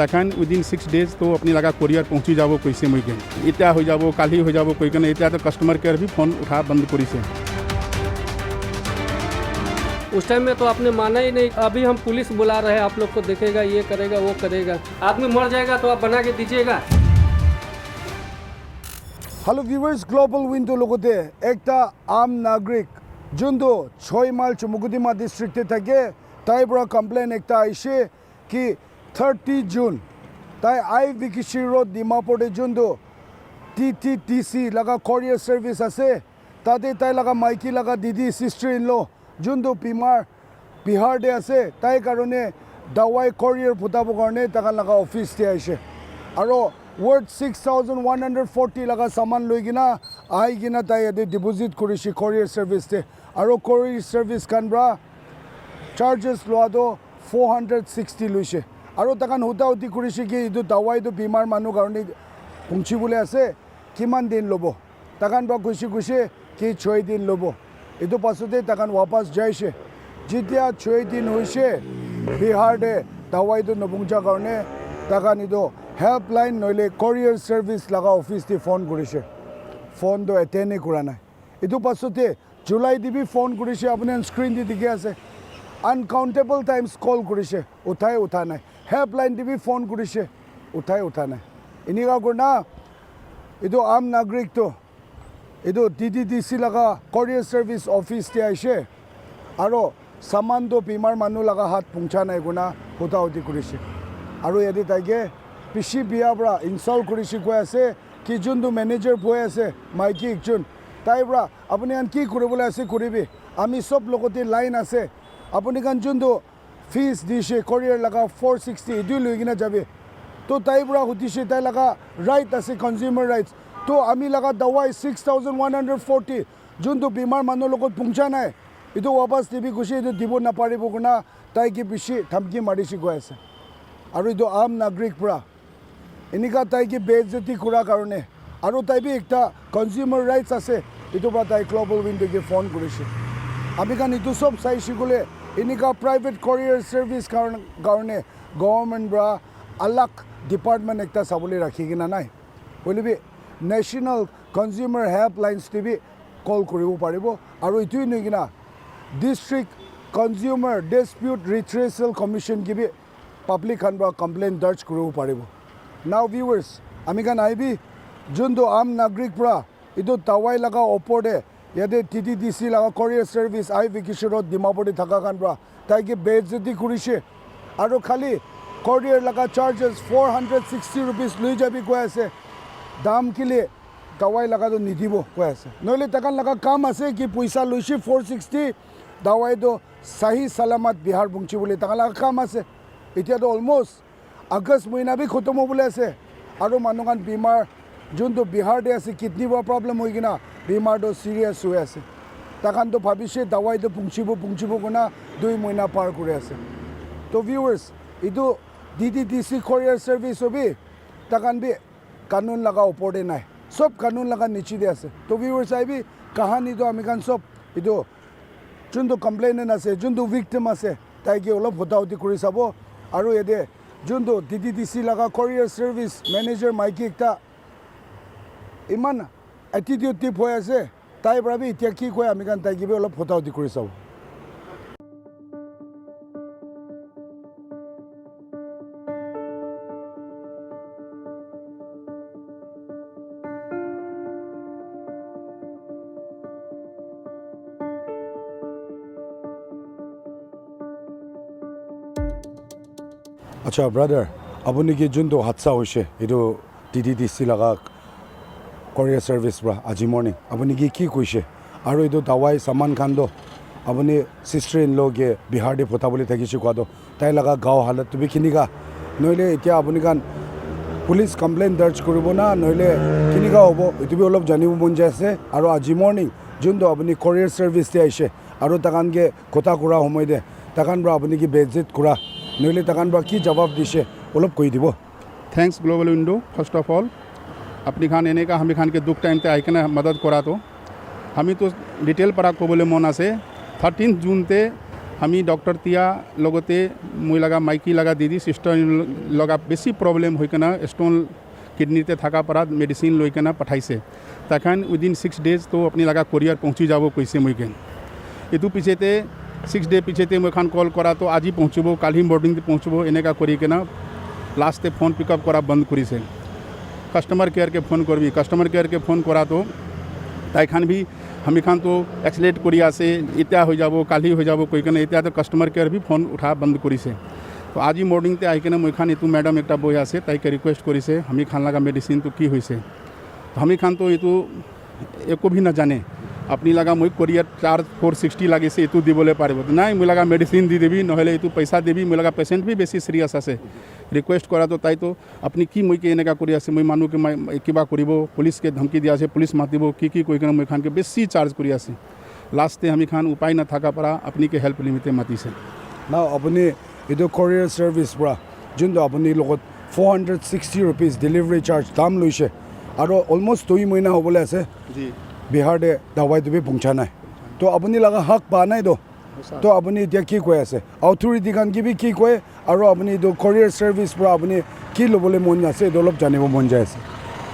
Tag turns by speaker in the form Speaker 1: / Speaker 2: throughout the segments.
Speaker 1: तखन within 6 days तो अपनी लगा कोरियर पहुँची जाबो कैसे मुझे इतना हो जाबो काली हो जाबो कोई कने इतना तो कस्टमर केयर भी फोन उठा बंद करी से।
Speaker 2: उस टाइम में तो आपने माना ही नहीं। अभी हम पुलिस बुला रहे हैं, आप लोग को देखेगा, ये करेगा वो करेगा। आदमी मर जाएगा तो आप बना के दीजिएगा।
Speaker 3: हेलो व्यूअर्स, ग्लोबल विंडो लोगोते एकटा आम नागरिक जुंदो 6 माइल चुमुकुदिमा डिस्ट्रिक्ट थके ताइब्रा कंप्लेन एकटा आइसे कि 30 जून ताई आई विकिशी रोड डिमापुर जुंदो TTTC लगा कोरियर सर्विस आसे ताते ताई लगा माइकी लगा दीदी सिस्टर इन लो जुंदो बिहार दे आसे ताई कारणे दवाई कोरियर फुटाबो कारणे ताका लगा ऑफिस ते आइसे आरो वर्थ 6140 लगा सामान लई किना आई किना ताई एदे डिपॉजिट करिसि कोरियर सर्विस ते आरो कोरियर सर्विस कानब्रा चार्जेस लोआदो 460 लुइसे आरो ताकान हुताउति करिसि कि इदु दवाई दो बीमार मानु कारणे पहुंचिबले आसे किमान दिन लोबो ताकान बा खुशी कि 6 दिन लोबो इदु पासते ताकान वापस जाइसे जितिया 6 दिन होइसे बिहार दे दवाई दो नबुंजा कारणे ताकान इदो हेल्पलाइन नइले कोरियर सर्विस लगा ऑफिस ती फोन करिसे फोन दो एटेने करा ना इदु पासते जुलाई दिबी फोन करिसे आपने स्क्रीन दि दिखे आसे अनकाउंटेबल टाइम्स कॉल करिसे उठा ना हेल्पलाइन दिबी फोन करिसे उठा ना इनिगा करना इदो आम नागरिक तो इदो TTTC लगा कोरियर सर्विस ऑफिस ते आइसे आरो सामान दो बीमार मानु लगा हाथ पहुंचा नाय गुना हुताहुति करिसे आरो यदि ताइके पिसी बियाब्रा इनस्टॉल करिसे कोइ आसे कि जुंदो मैनेजर बोय आसे माइकी एकजन ताइब्रा आपनि आन की करिबले आसे करिबि आमी सब लगते लाइन आसे आपनि कान जुंदो फीस दिसे कोरियर लगा 460 इदु लगिना जाबे तो ताइब्रा हुतिसे ताइ लगा राइट आसे कंज्यूमर राइट्स तो आमी लगा दवाई 6140 जुंदो बीमार मानु लगत पहुंचा नाय इदु वापस दिबि खुशी इदु दिबो ना पारिबो गुना ताइ की पिसी धमकी मारिसि गय आसे आरो इदु आम नागरिक पुरा इनिका ताइ की बेइज्जती कुरा कारणे आरो ताइ बि एकटा कंज्यूमर राइट्स आसे इदु बा ताइ ग्लोबल विंडो के फोन करिसे आमी कान इदु सब साइसि गले इनिका प्राइवेट कोरियर सर्विस कारणे गवर्नमेंट ब्रा अलग डिपार्टमेंट एकटा साबले राखि किना नाय बोलिबि नेशनल कंज्यूमर हेल्पलाइन्स टिभि कॉल करिबो पारिबो आरो इतुइ नै किना district consumer dispute redressal commission की भी पब्लिक खानबा कंप्लेन दर्ज करिबो पारिबो। नाउ व्यूअर्स आमी कान आइबि जुंदो आम नागरिक पुरा इदो दवाई लगा ओपोडे यादे TTTC लगा कोरियर सर्विस आई विकिशी रोड डिमापुर थाका कानब्रा ताइके बेइज्जती करिसे आरो खाली कोरियर लगा चार्जेस 460 रुपीस लई जाबि कोइ आसे दाम के लिए दवाई लगा तो निदिबो कोइ आसे नले तकान लगा काम आसे कि पैसा लइसे 460 दवाई दो सही सलामत बिहार पहुंची बोले तकान लगा काम आसे इतिया तो ऑलमोस्ट अगस्त महीना भी खत्म हो बोले आसे आरो मानुगान बीमार जोन तो बिहार दे आसे किडनी बा प्रॉब्लम होई किना बीमार दो सीरियस हुए आसे तकान तो भाबिसे दवाई दो पहुंचिबो गुना 2 महीना पार करे आसे। तो व्यूअर्स इदो TTTC कोरियर सर्विस होबी तकान भी कानून लगा ऊपर दे नाय सब कानून लगा नीचे दे आसे। तो व्यूअर्स आई भी कहानी तो आमी कान सब इदो जुंदो कंप्लेनेंट आसे जुंदो विक्टिम आसे ताइके ओलप हुताहुति करि साबो आरो एदे जुंदो TTTC लगा कोरियर सर्विस मैनेजर माइकी एकटा इमान एटीट्यूड टिप होय आसे ताइ ब्राबि इतिया की कोइ आमी कान ताइके बे ओलप हुताहुति करि साबो। अच्छा ब्रदर अपनी की जुन तो हादसा होइसे इदो TTTC लगा कोरियर सर्विस ब्रा आज मॉर्निंग अपनी की कइसे आरो इदो दवाई सामान खान दो अपनी सिस्टर इन लो के बिहार दे फटाबले थाकिसे को दो ताइ लगा गाँव हालत भी किनिका नइले इतिया अपनी कान पुलिस कंप्लेन दर्ज करिबो ना नइले किनिका होबो इतु भी अलप जानिबो मन जायसे आरो आज मॉर्निंग जुन तो अपनी कोरियर सर्विस ते आइसे आरो ताकान के कोता कुरा समय दे ताकान ब्रा अपनी की बेइज्जत कुरा नइले ताकान बा की जवाब दिसे ओलप कहि दिबो।
Speaker 1: Thanks global window first of all अपनी खान एने का हमें खान के दुख टाइम ते आइकने मदद करा तो हमें तो डिटेल पर को बोले मन आसे 13 जून ते আমি ডক্টর তিয়া লগতে মই লাগা মাইকি লাগা দিদি সিস্টার লগা বেশি প্রবলেম হইকেনা স্টোন কিডনিতে থাকা পৰা মেডিসিন লৈ কেনা পঠাইছে তখন উইদিন 6 days তো আপনি লাগা কোরিয়ার পৌঁছি যাব কৈছে মইকে এটু পিছতে 6 day পিছতে মইখান কল করা তো আজি পৌঁছব কালি মর্নিং পৌঁছব এনেকা করি কেনা লাস্টে ফোন পিক আপ করা বন্ধ করেছে কাস্টমার কেয়ার के ফোন করবি কাস্টমার কেয়ার के ফোন করা তো তাইখান भी हमी खान तो एक्सलेट करिया से इतना हो जाबो काली हो जाबो कोई कने इतना तो कस्टमर केयर भी फोन उठा बंद करिसे तो आज ही मॉर्निंग ते आई के मैं खान इतु मैडम एक बय आसे ताई के रिक्वेस्ट करिसे हमी खान लगा मेडिसिन तो की होइसे तो हमी खान तो इतु एको भी ना जाने अपनी लगा मैं कोरियर चार्ज 460 लागे से इतु दिबले पारबो तो नहीं मैं लगा मेडिसिन दी देबी नहले इतु पैसा देबी मैं लगा पेशेंट भी बेसी सीरियस आसे रिक्वेस्ट करा तो ताई तो अपनी की मैं के एनेका करिया से मैं मानु के मैं किबा करिबो पुलिस के धमकी दिया से पुलिस मातिबो की कोई कने मैं खान के बेसी चार्ज करिया से लास्टे हमी खान उपाय ना थाका परा अपनी के हेल्प लिमिटे माति से
Speaker 3: ना अपनी इधर कोरियर सर्विस पूरा जिन तो अपनी लोग 460 रुपीस डिलीवरी चार्ज दाम लैसे और अलमोस्ट 2 महीना होबले आसे
Speaker 1: जी
Speaker 3: बिहार दे दवाई तो भी पहुँचा ना तो अपनी लगा हक पा नहीं तो अपनी इतना की कह आसे अथॉरिटी खान की भी की कहे और अपनी तो कोरियर सर्विस पूरा अपनी की लबले मन आसे अलग जानिब मन जाए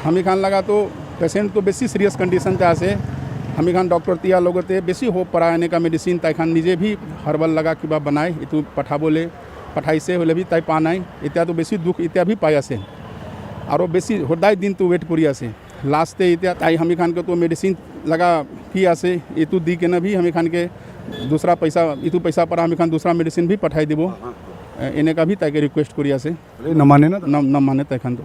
Speaker 1: हमी खान लगा तो पेशेंट तो बेसी सीरियस कंडीशन ते आसे हमी खान डॉक्टर तिया लगते बेसी होप पड़ा एने का मेडिसिन ताई खान निजे भी हर्बल लगा किबा बनाए इतु पठाबोले पठाइसे होले भी ताई पानाई इत्या तो बेसी दुख इत्या भी पाई आसे और बेसी होदाय दिन तो वेट करी आसे लास्टे इत्या ताई हमी खान के तो मेडिसिन लगा की आसे इतु दी के न भी हमी खान के दूसरा पैसा इतु पैसा पर हमी खान दूसरा मेडिसिन भी पठाई देबो एने का भी ताई के रिक्वेस्ट करी आसे
Speaker 3: न माने ना
Speaker 1: न माने ताई खान तो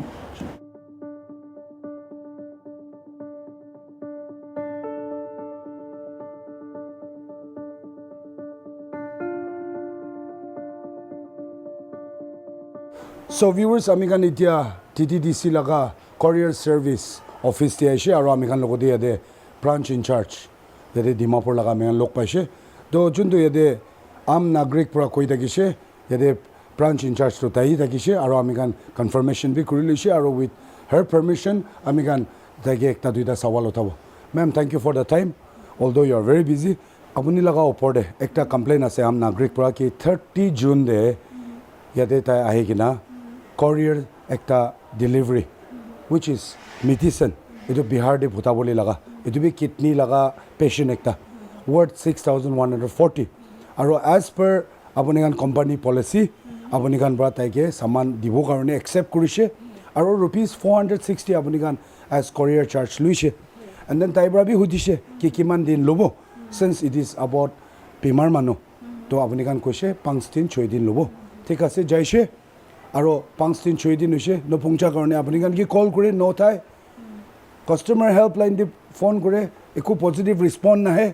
Speaker 3: So viewers, আমি খান এতিয়া TTDC লগা courier service office তে আইছে আৰু আমি খান লগতে ইয়াতে branch in charge ইয়াতে ডিমাপুৰ লগা আমি লগ পাইছে তো যোনটো ইয়াতে আম নাগৰিক পৰা কৈ থাকিছে ইয়াতে branch in charge তো তাই থাকিছে আৰু আমি খান কনফাৰ্মেশ্যন বি কৰি লৈছে আৰু উইথ her permission আমি খান তাইকে একটা দুইটা সৱাল উঠাব ma'am thank you for the time although you are very busy আপুনি লগা ওপৰতে একটা কমপ্লেইন আছে আম নাগৰিক পৰা কি 30 জুন দে ইয়াতে তাই আহি কিনা courier একটা delivery which is medicine etu bihar de bhutaboli laga etu bi kidney laga patient ekta worth 6140 aro as per apuni kan company policy apuni kan bra taike saman dibo karone accept korise aro rupees 460 apuni kan as courier charge luise and then tai bra bi hudise ki kiman din lobo since it is about bimar manu to apuni kan koise 5 din 6 din lobo thik ase jaise আৰু 5 দিন 6 দিন হৈছে নপहुंचा কাৰণে আপুনি কান কি কল কৰে নথাই customer helpline দি phone কৰে একো পজিটিভ ৰেসপন্স নাহে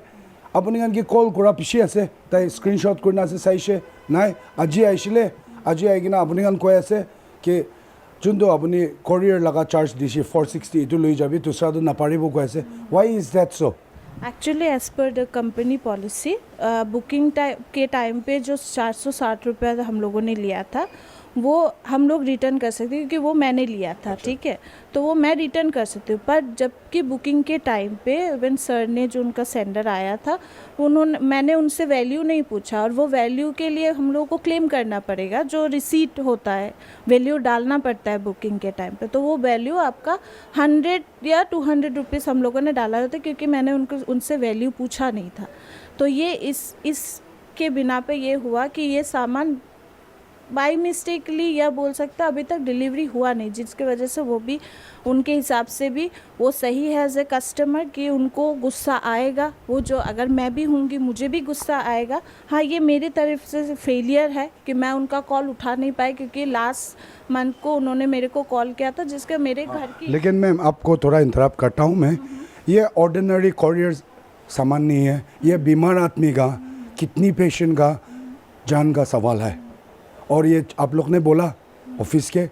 Speaker 3: আপুনি কান কি কল কৰা পিছে আছে তাই স্ক্ৰিনশ্বট কৰি আছে চাইছে নাই আজি আইছিলে আজি আইকিনা আপুনি কান কৈ আছে কি যোনটো আপুনি কোৰিয়াৰ লগা চাৰ্জ দিছে 460 ইটো লৈ যাবি দুসৰাটো নাপাৰিব কৈ আছে why is that so
Speaker 4: actually as per the company policy booking के टाइम पे जो 460 रुपये हम लोगों ने लिया था वो हम लोग रिटर्न कर सकते हैं क्योंकि वो मैंने लिया था ठीक है तो वो मैं रिटर्न कर सकती हूँ पर जबकि बुकिंग के टाइम पे इवन सर ने जो उनका सेंडर आया था मैंने उनसे वैल्यू नहीं पूछा और वो वैल्यू के लिए हम लोगों को क्लेम करना पड़ेगा जो रिसीट होता है वैल्यू डालना पड़ता है बुकिंग के टाइम पे तो वो वैल्यू आपका 100 या 200 रुपीज़ हम लोगों ने डाला था क्योंकि मैंने उनसे वैल्यू पूछा नहीं था तो ये इस के बिना पे ये हुआ कि ये सामान बाई मिस्टेकली या बोल सकता अभी तक डिलीवरी हुआ नहीं जिसकी वजह से वो भी उनके हिसाब से भी वो सही है एज ए कस्टमर कि उनको गुस्सा आएगा वो जो अगर मैं भी होंगी मुझे भी गुस्सा आएगा हाँ ये मेरी तरफ से फेलियर है कि मैं उनका कॉल उठा नहीं पाई क्योंकि लास्ट मंथ को उन्होंने मेरे को कॉल किया था जिसके मेरे घर की
Speaker 3: लेकिन मैम आपको थोड़ा इंटरप्ट करता हूँ मैं ये ऑर्डिनरी कोरियर सामान नहीं है ये बीमार आदमी का कितनी पेशेंट का जान का सवाल है और ये आप लोग ने बोला ऑफिस के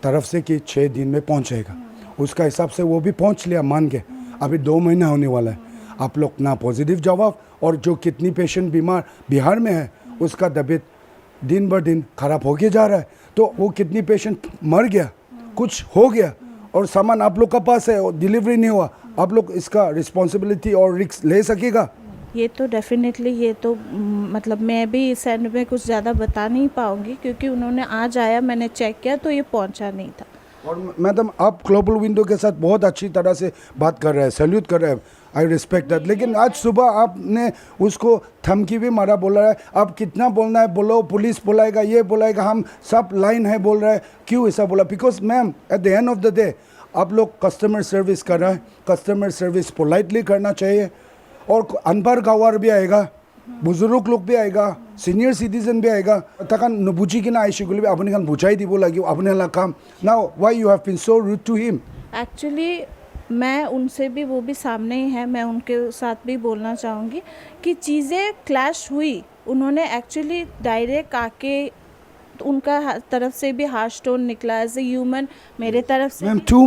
Speaker 3: तरफ से कि 6 दिन में पहुंचेगा उसका हिसाब से वो भी पहुंच लिया मान के अभी 2 महीना होने वाला है आप लोग ना पॉजिटिव जवाब और जो कितनी पेशेंट बीमार बिहार में है उसका तबीयत दिन ब दिन ख़राब होके जा रहा है तो वो कितनी पेशेंट मर गया कुछ हो गया और सामान आप लोग का पास है और डिलीवरी नहीं हुआ आप लोग इसका रिस्पॉन्सिबिलिटी और रिस्क ले सकेगा
Speaker 4: ये तो डेफिनेटली ये तो मतलब मैं भी इस एंड में कुछ ज़्यादा बता नहीं पाऊँगी क्योंकि उन्होंने आज आया, मैंने चेक किया तो ये पहुंचा नहीं था।
Speaker 3: और मैडम आप ग्लोबल विंडो के साथ बहुत अच्छी तरह से बात कर रहे हैं, सैल्यूट कर रहे हैं, आई रिस्पेक्ट दैट। लेकिन आज सुबह आपने उसको धमकी भी मारा, बोल रहा है आप कितना बोलना है बोलो, पुलिस बुलाएगा, ये बुलाएगा, हम सब लाइन है बोल रहा है। क्यों ऐसा बोला? Because ma'am at the end of the day आप लोग कस्टमर सर्विस कर रहा है, कस्टमर सर्विस पोलाइटली करना चाहिए। और अनपढ़ गवार भी आएगा, बुजुर्ग लोग भी आएगा, सिनियर सिटीजन भी आएगा, तखन नुबुझी किना आइसिगुले भी अपने खान बुझाई दिबो लागि अपने ला काम। Now why you have been so rude to him?
Speaker 4: Actually मैं उनसे भी, वो भी सामने ही है, मैं उनके साथ भी बोलना चाहूँगी कि चीज़ें क्लैश हुई। उन्होंने एक्चुअली डायरेक्ट आके उनका तरफ से भी हार्श टोन निकला एज ए ह्यूमन, मेरे तरफ से
Speaker 3: ma'am 2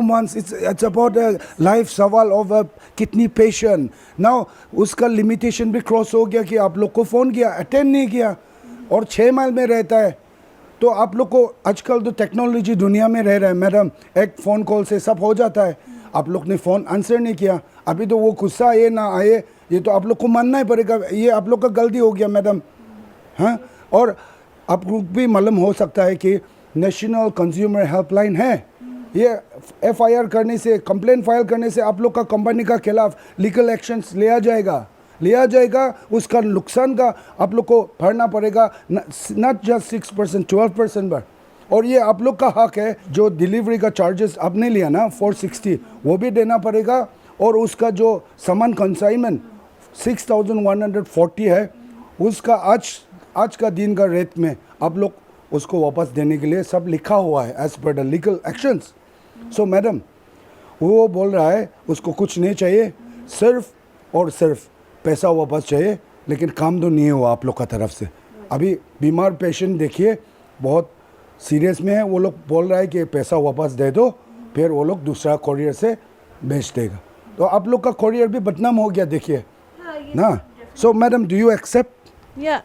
Speaker 3: months it's about life सवाल ऑफ कितनी पेशेंट। नाउ उसका लिमिटेशन भी क्रॉस हो गया कि आप लोग को फ़ोन किया, अटेंड नहीं किया, और 6 माइल में रहता है। तो आप लोग को आजकल तो टेक्नोलॉजी दुनिया में रह रहा है मैडम, एक फ़ोन कॉल से सब हो जाता है। आप लोग ने फ़ोन आंसर नहीं किया, अभी तो वो गुस्सा आए ना आए ये तो आप लोग को मानना ही पड़ेगा, ये आप लोग का गलती हो गया मैडम। हाँ, और आपको भी मालूम हो सकता है कि नेशनल कंज्यूमर हेल्पलाइन है, ये FIR करने से, कंप्लेंट फाइल करने से आप लोग का कंपनी का खिलाफ लीगल एक्शंस लिया जाएगा। उसका नुकसान का आप लोग को भरना पड़ेगा, नॉट जस्ट 6%, 12% पर। और ये आप लोग का हक है, जो डिलीवरी का चार्जेस आपने लिया ना 460, वो भी देना पड़ेगा। और उसका जो सामान कंसाइनमेंट 6140 है, उसका आज का दिन का रेट में आप लोग उसको वापस देने के लिए सब लिखा हुआ है as per the legal actions. So madam वो बोल रहा है उसको कुछ नहीं चाहिए, सिर्फ और सिर्फ पैसा वापस चाहिए, लेकिन काम तो नहीं हुआ आप लोग का तरफ से। अभी बीमार पेशेंट देखिए बहुत सीरियस में है, वो लोग बोल रहा है कि पैसा वापस दे दो, फिर वो लोग दूसरा कोरियर से भेज देगा। तो आप लोग का कोरियर भी बदनाम हो गया देखिए ना। So madam do you accept?
Speaker 4: या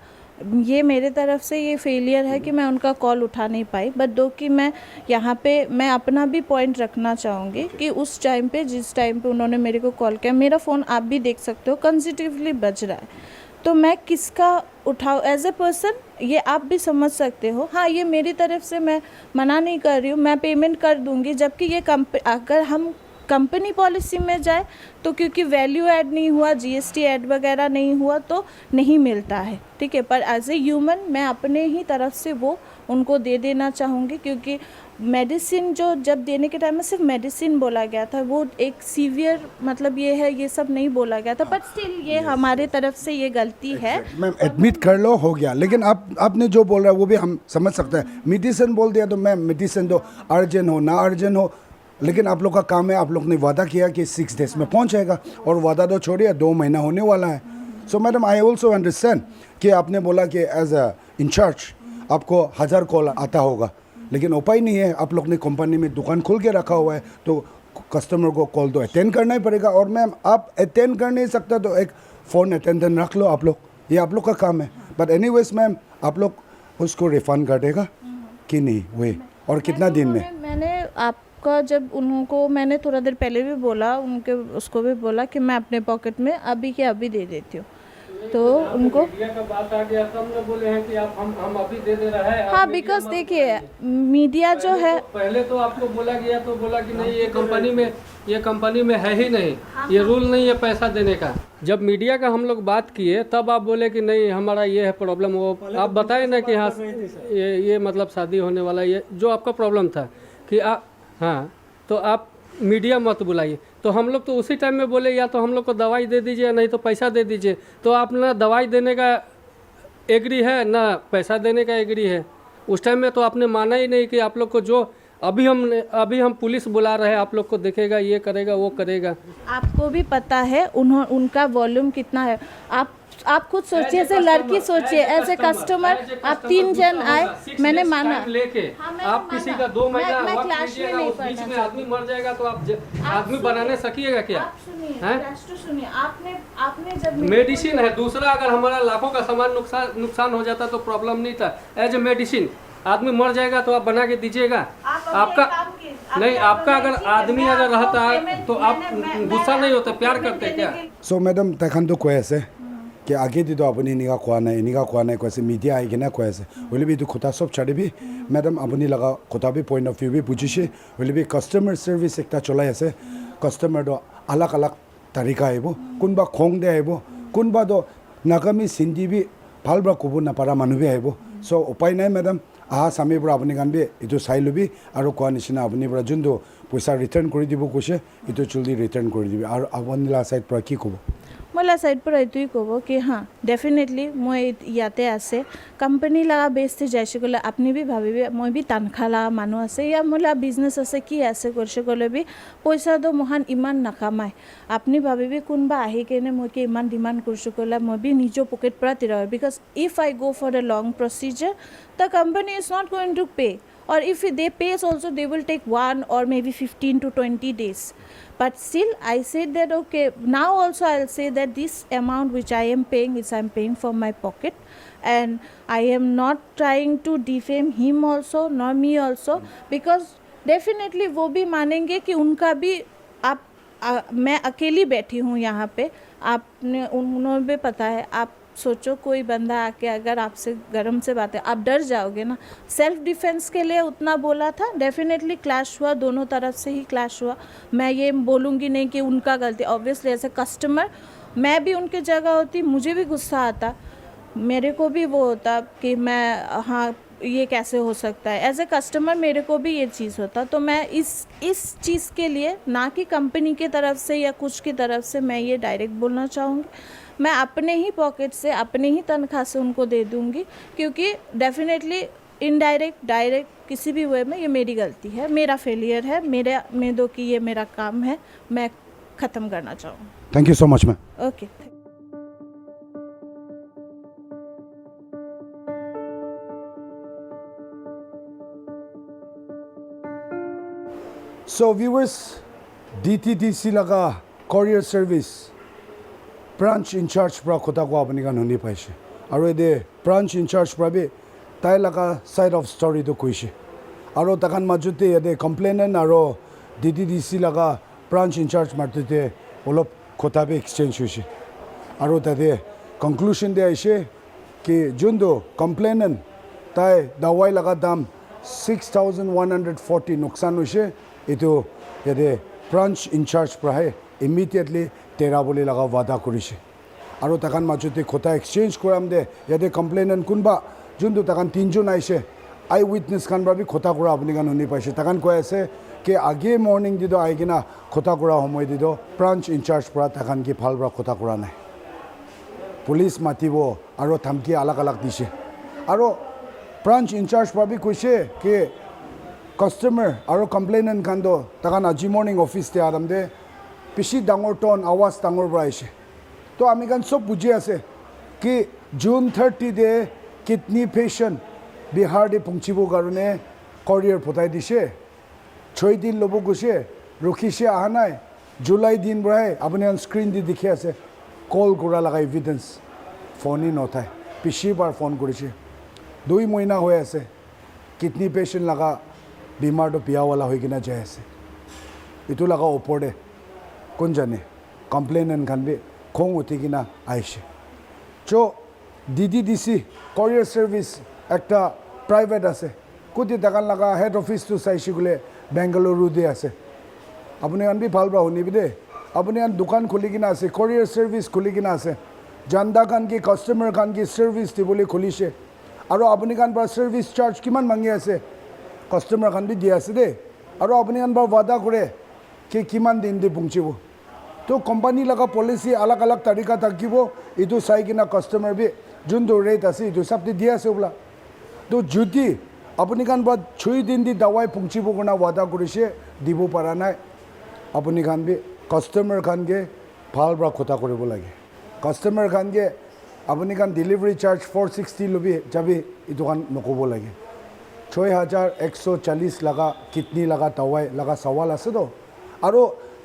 Speaker 4: ये मेरे तरफ से ये फेलियर है कि मैं उनका कॉल उठा नहीं पाई, बट दो कि मैं यहाँ पे मैं अपना भी पॉइंट रखना चाहूँगी कि उस टाइम पे, जिस टाइम पे उन्होंने मेरे को कॉल किया, मेरा फ़ोन आप भी देख सकते हो कंसेक्यूटिवली बज रहा है, तो मैं किसका उठाऊँ एज ए पर्सन, ये आप भी समझ सकते हो। हाँ, ये मेरी तरफ से मैं मना नहीं कर रही हूँ, मैं पेमेंट कर दूँगी, जबकि ये अगर हम कंपनी पॉलिसी में जाए तो क्योंकि वैल्यू ऐड नहीं हुआ, GST ऐड वगैरह नहीं हुआ तो नहीं मिलता है, ठीक है। पर एज ए ह्यूमन मैं अपने ही तरफ से वो उनको दे देना चाहूँगी, क्योंकि मेडिसिन जो जब देने के टाइम में सिर्फ मेडिसिन बोला गया था, वो एक सीवियर मतलब ये है, ये सब नहीं बोला गया था। पर स्टिल ये हमारे तरफ से ये गलती है।
Speaker 3: मैम एडमिट कर लो, हो गया, लेकिन आपने जो बोल रहा है वो भी हम समझ सकते हैं। मेडिसिन बोल दिया तो मैम मेडिसिन तो अर्जेंट हो ना अर्जेंट हो, लेकिन आप लोग का काम है, आप लोग ने वादा किया कि 6 डेज में पहुंच जाएगा, और वादा तो छोड़िए 2 महीना होने वाला है। सो मैडम आई ऑल्सो अंडरस्टैंड कि आपने बोला कि एज अ इंचार्ज आपको 1000 कॉल आता होगा, लेकिन उपाय नहीं है, आप लोग ने कंपनी में दुकान खोल के रखा हुआ है, तो कस्टमर को कॉल तो अटेंड करना ही पड़ेगा। और मैम आप अटेंड कर नहीं सकता तो एक फ़ोन अटेंडेंट रख लो आप लोग, ये आप लोग का काम है। बट एनीवेज मैम आप लोग उसको रिफ़ंड कर देगा कि नहीं वे, और कितना दिन में?
Speaker 4: मैंने आपका जब उनको मैंने थोड़ा देर पहले भी बोला, उनके उसको भी बोला कि मैं अपने पॉकेट में अभी के अभी दे देती हूँ, तो उनको
Speaker 2: मीडिया का बात आ गया, सब लोग बोले हैं कि आप हम अभी दे रहे हैं।
Speaker 4: हाँ, बिकॉज देखिए मीडिया जो है,
Speaker 2: पहले तो आपको बोला गया तो बोला कि नहीं ये कंपनी में है ही नहीं, ये रूल नहीं है पैसा देने का। जब मीडिया का हम लोग बात किए तब आप बोले कि नहीं हमारा ये है प्रॉब्लम, वो आप बताए ना कि हाँ ये मतलब शादी होने वाला, ये जो आपका प्रॉब्लम था कि आप, हाँ तो आप मीडिया मत बुलाइए। तो हम लोग तो उसी टाइम में बोले या तो हम लोग को दवाई दे दीजिए, नहीं तो पैसा दे दीजिए। तो आप ना दवाई देने का एग्री है ना पैसा देने का एग्री है। उस टाइम में तो आपने माना ही नहीं कि आप लोग को जो अभी हम पुलिस बुला रहे हैं, आप लोग को देखेगा, ये करेगा वो करेगा।
Speaker 4: आपको भी पता है उनका वॉल्यूम कितना है। आप खुद सोचिए, ऐसे लड़की सोचिए, एज ए कस्टमर आप 3 जन आए, मैंने माना
Speaker 2: लेके आप किसी का 2 महीना वक्त लीजिएगा, उस बीच में आदमी मर जाएगा तो आप आदमी बनाने सकिएगा क्या?
Speaker 4: सुनिए, आपने जब
Speaker 2: मेडिसिन है दूसरा, अगर हमारा लाखों का सामान नुकसान हो जाता तो प्रॉब्लम नहीं था। एज ए मेडिसिन आदमी मर जाएगा तो आप बना के दीजिएगा। आपका नहीं, आपका अगर आदमी अगर रहता तो आप गुस्सा नहीं होते, प्यार करते क्या?
Speaker 3: सो मैडम तखन तो কৈ আছে कि आगे दी तो अपनी निगा खोआ नहीं कैसे मीडिया आई ना কৈ আছে बोले भी तो खुदा सब छाड़ी भी मैडम अपनी लगा खुदा भी पॉइंट ऑफ व्यू भी बुझिसे बोले भी कस्टमर सर्विस एक चलाई আছে कस्टमर तो अलग अलग तरीका आइब कोनबा खोंग दे आइब कोनबा तो नागामी सिंधी भी ভাল बा कब नापारा मानु भी आइब सो उपाय नहीं मैडम आहा सामी पर अपनी गान भी ये चाई लबी और कोआ निचिना अपनी पर जो पैसा रिटार्न कर दी कैसे ये जल्दी रिटार्न कर दी और अपनी साइड पर कि कब
Speaker 4: मोला साइड पर ये कब कि हाँ डेफिनेटली मैं इते आसे कंपनी लगा बेस्ट जैसे गले अपनी भी भावी मैं भी तनखा लगा मानु आसे या मोला बिजनेस आसे कि आसे करसे गले भी पैसा तो महान इमान नकामाय अपनी भावी भी कोनबा आहि केने मैं के इमान डिमांड करसे गले मैं भी निजो पॉकेट पर तिरा because if I go for a long procedure the company is not going to pay or if they pays also they will take 1 or maybe 15 to 20 days but still I said that okay now also I'll say that this amount which I am paying is I'm paying from my pocket and I am not trying to defame him also nor me also because definitely वो भी मानेंगे कि उनका भी आप मैं अकेली बैठी हूँ यहाँ पे आपने उन्होंने भी पता है आप सोचो कोई बंदा आके अगर आपसे गरम से बात है आप डर जाओगे ना सेल्फ डिफेंस के लिए उतना बोला था डेफिनेटली क्लैश हुआ दोनों तरफ से ही क्लैश हुआ मैं ये बोलूँगी नहीं कि उनका गलती ऑब्वियसली एज ए कस्टमर मैं भी उनके जगह होती मुझे भी गुस्सा आता मेरे को भी वो होता कि मैं हाँ ये कैसे हो सकता है एज ए कस्टमर मेरे को भी ये चीज़ होता तो मैं इस चीज़ के लिए ना कि कंपनी की तरफ से या कुछ की तरफ से मैं ये डायरेक्ट बोलना चाहूँगी मैं अपने ही पॉकेट से अपने ही तनख्वाह से उनको दे दूँगी क्योंकि डेफिनेटली इनडायरेक्ट डायरेक्ट किसी भी वे में ये मेरी गलती है मेरा फेलियर है मैं दो कि ये मेरा काम है मैं ख़त्म करना चाहूँ
Speaker 3: thank you so much ma'am
Speaker 4: okay
Speaker 3: So viewers, DTDC लगा courier service branch in charge pra khota ko apni kan honi paise aro ede branch in charge pra be tai laga side of story to koise aro takan majute ede complainant aro DTDC laga branch in charge martete olop khota be exchange hoise aro tade conclusion de aise ki jundo complainant tai dawai laga dam 6140 nuksan hoise etu yade branch in charge pra hai immediately तेरा बोले लगा वादा करिसे और तकान माजुते खोता exchange कराम दे यादे complainant कुनबा जुन तकान तीनजन आइसे आई विटनेस खान भी खोता करा अपनी गान हुनी पाइसे तकान কৈ আছে कि आगे मॉर्निंग दिदो आइकिना खोता करा समय दिदो ब्रांच इंचार्ज পৰা तकान की फाल পৰা खोता करा নাই पुलिस मातिब और धमकी अलग अलग दिसे और ब्रांच इंचार्ज পৰা भी কৈছে कि कस्टमर और कंप्लेनेंट खान दो तकान आज मॉर्निंग ऑफिस ते आराम दे पिछी डांगर टन आवाज डांगर बराइसे तो आमी गान सब बुझे आसे कि जून 30 दे किडनी पेशेंट बिहार दे पहुंचिबो कारणे कोरियर पठाई दिसे 6 दिन लबो गसे रखिसे आहा नाय जुलाई दिन बराय आपनि ऑन स्क्रीन दि देखि आसे कॉल करा लगा एविडेंस फोन ही नथाय पिछी बार फोन करिसे 2 महीना होय आसे किडनी पेशेंट लगा बीमार तो पिया वाला होय किना जाय आसे इतु लगा ओपरदे कौन जाने कंप्लेनेंट खान भी खोंग उठी किना आइसे जो DTDC कोरियर सर्विस एक प्राइवेट आसे कुछ दकान लगा हेड ऑफिस तो चाइसे गले बेंगलुरु दे आसे अपने भी भाल बा हुनी भी दे अपने दुकान खुली किना आसे कोरियर सर्विस खुली किना आसे जानदा खान की कस्टमर खान की सर्विस दी बोले खुलीसे और अपने खान पर सर्विस चार्ज किमान मांगे आसे कस्टमर खान भी दिया आसे दे और अपने खान पर वादा करे कि किमान दिन दे पहुंचीबो तो कंपनी लगा पॉलिसी अलग अलग तरीका থাকিবो इतु चाइ किना कस्टमर भी जोन दो रेट আছে इतु सब दिया আছে बोला तो जुदी अपनी खान बाद 6 दिन दी दवाई पहुंचीबो कोना वादा करिसे दिबो पारा नाय अपनी खान भी कस्टमर खान के फाल बरा खोता करिबो लागे कस्टमर खान के अपनी खान डिलीवरी चार्ज 460 लबी जाबी इतु खान नकोबो लागे 6140 लगा कितनी लगा दवाई लगा सवाल আছে तो और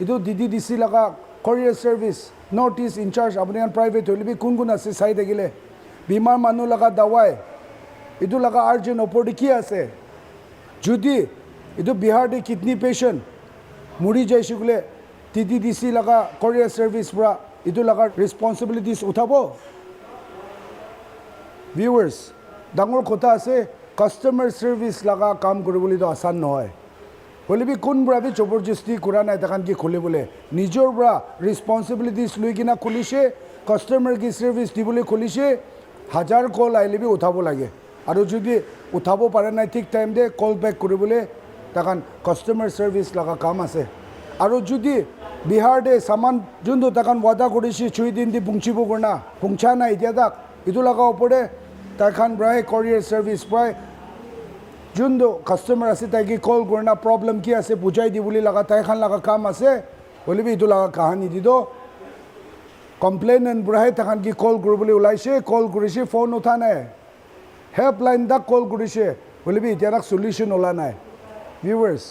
Speaker 3: इधर DTDC लगा courier service north east in-charge अपने प्राइवेट होली भी कौन आसे चाई देखिले बीमार मानु लगा दवाई इधर लगा अर्जेंट ओपरडी की आसे जुदी এইটো বিহাৰ দি কিডনি পেচেণ্ট মৰি যাইছে বোলে TTDC লগা courier service পৰা এইটো লগা ৰেছপন্সিবিলিটিছ উঠাব ভিউৱাৰ্ছ ডাঙৰ কথা আছে কাষ্টমাৰ ছাৰ্ভিচ লগা কাম কৰিবলৈতো আসান নহয় হ'লে বি কোনবোৰা বি জবৰদস্তি কৰা নাই তাকান কি খুলিবলৈ নিজৰ পৰা ৰেছপন্সিবিলিটিছ লৈ কিনা খুলিছে কাষ্টমাৰ কি ছাৰ্ভিচ দিবলৈ খুলিছে হাজাৰ কল আহিলে বি উঠাব লাগে আৰু যদি উঠাব পাৰে নাই ঠিক টাইম দে কল বেক কৰিবলৈ তাকান কাষ্টমাৰ ছাৰ্ভিচ লগা কাম আছে আৰু যদি বিহাৰ দে সামান যোনটো তাকান ৱাদা কৰিছে 6 দিন দি পুঞ্চিব কৰনা পুঞ্চা নাই এতিয়া তাক এইটো লগা ওপৰে তাইখান প্ৰায় courier service প্ৰায় যোনটো কাষ্টমাৰ আছে তাইকি কল কৰনা প্ৰব্লেম কি আছে বুজাই দিবলৈ লগা তাইখান লগা কাম আছে হ'লে বি এইটো লগা কাহানী দি দো কমপ্লেইনেণ্ট বুঢ়াই তাহান কি কল কৰিবলৈ ওলাইছে কল কৰিছে ফোন উঠা নাই হেল্পলাইন তাক কল কৰিছে হ'লে বি এতিয়া তাক সলিউশ্যন ওলা নাই ভিউৱাৰ্ছ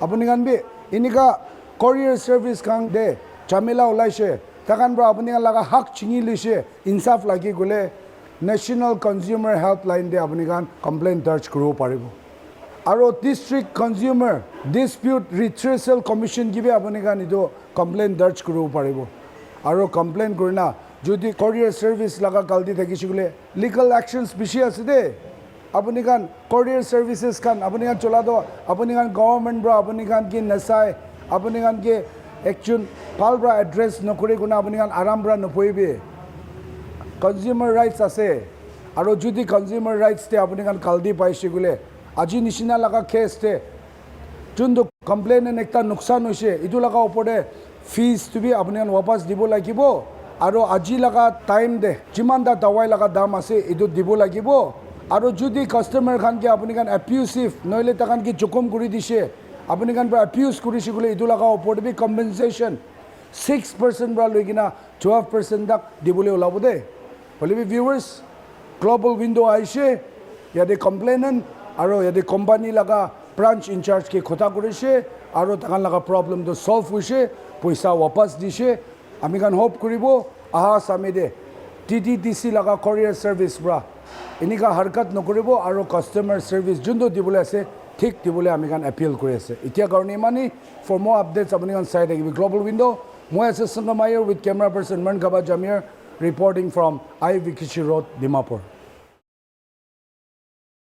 Speaker 3: আপুনি কান বি এনেকুৱা courier service কাং দে ঝামেলা ওলাইছে তাকান পৰা আপুনি লগা হাক ছিঙি লৈছে ইনচাফ লাগি গ'লে নেশ্যনেল কনজিউমাৰ হেল্পলাইন দে আপুনি কান কমপ্লেইন দাৰ্জ কৰিব পাৰিব আৰু ডিষ্ট্ৰিক্ট কনজিউমাৰ ডিছপিউট ৰিট্ৰেচেল কমিশ্যন কিবি আপুনি কান এইটো কমপ্লেইন দাৰ্জ কৰিব পাৰিব আৰু কমপ্লেইন কৰি না যদি courier service লগা গাল্টি থাকিছে বোলে লিগেল একশ্যনছ বেছি আছে দে আপুনি কান courier services কান আপুনি কান চলা দো আপুনি কান গভৰ্ণমেণ্ট পৰা আপুনি কান কি নাচাই আপুনি কান কি একচুন ভাল পৰা এড্ৰেছ নকৰি কোনা আপুনি কান আৰাম পৰা নপৰিবি কনজিউমাৰ ৰাইটছ আছে আৰু যদি কনজিউমাৰ ৰাইটছ তে আপুনি কান কাল্টি পাইছে বোলে আজি নিচিনা লগা কেছ তে যোনটো কমপ্লেইনেণ্ট একটা নোকচান হৈছে এইটো লগা ওপৰতে ফিজ তুমি আপুনি ৱাপাছ দিব লাগিব আৰু আজি লগা টাইম দে যিমানটা দাৱাই লগা দাম আছে এইটো দিব লাগিব আৰু যদি কাষ্টমাৰ খান কি আপুনি কান এপিউচিভ নহ'লে তাকান কি জুকুম কৰি দিছে আপুনি কান পৰা এপিউজ কৰিছে বোলে এইটো লগা ওপৰতে বি কম্পেনচেশ্যন 6% পৰা লৈ কিনা 12% তাক দিবলৈ ওলাব দে হ'লে বি ভিউৱাৰ্ছ গ্ল'বেল উইণ্ড' আহিছে ইয়াতে কমপ্লেইনেণ্ট আৰু ইয়াতে কোম্পানী লগা ব্ৰাঞ্চ ইনচাৰ্জ কি কথা কৰিছে আৰু তাকান লগা প্ৰব্লেমটো ছল্ভ হৈছে পইচা ৱাপাছ দিছে আমি কান হোপ কৰিব আহা চামি দে TTDC লগা courier service পৰা এনেকুৱা হাৰকাত নকৰিব আৰু কাষ্টমাৰ ছাৰ্ভিচ যোনটো দিবলৈ আছে ঠিক দিবলৈ আমি কান এপিল কৰি আছে এতিয়া কাৰণে ইমানেই ফৰ মোৰ আপডেটছ আপুনি কান চাই থাকিব গ্ল'বেল উইণ্ড' মই আছে সংগমায়াৰ উইথ কেমেৰা পাৰ্চন মন গাবা জামিয়াৰ reporting from IVKC road Dimapur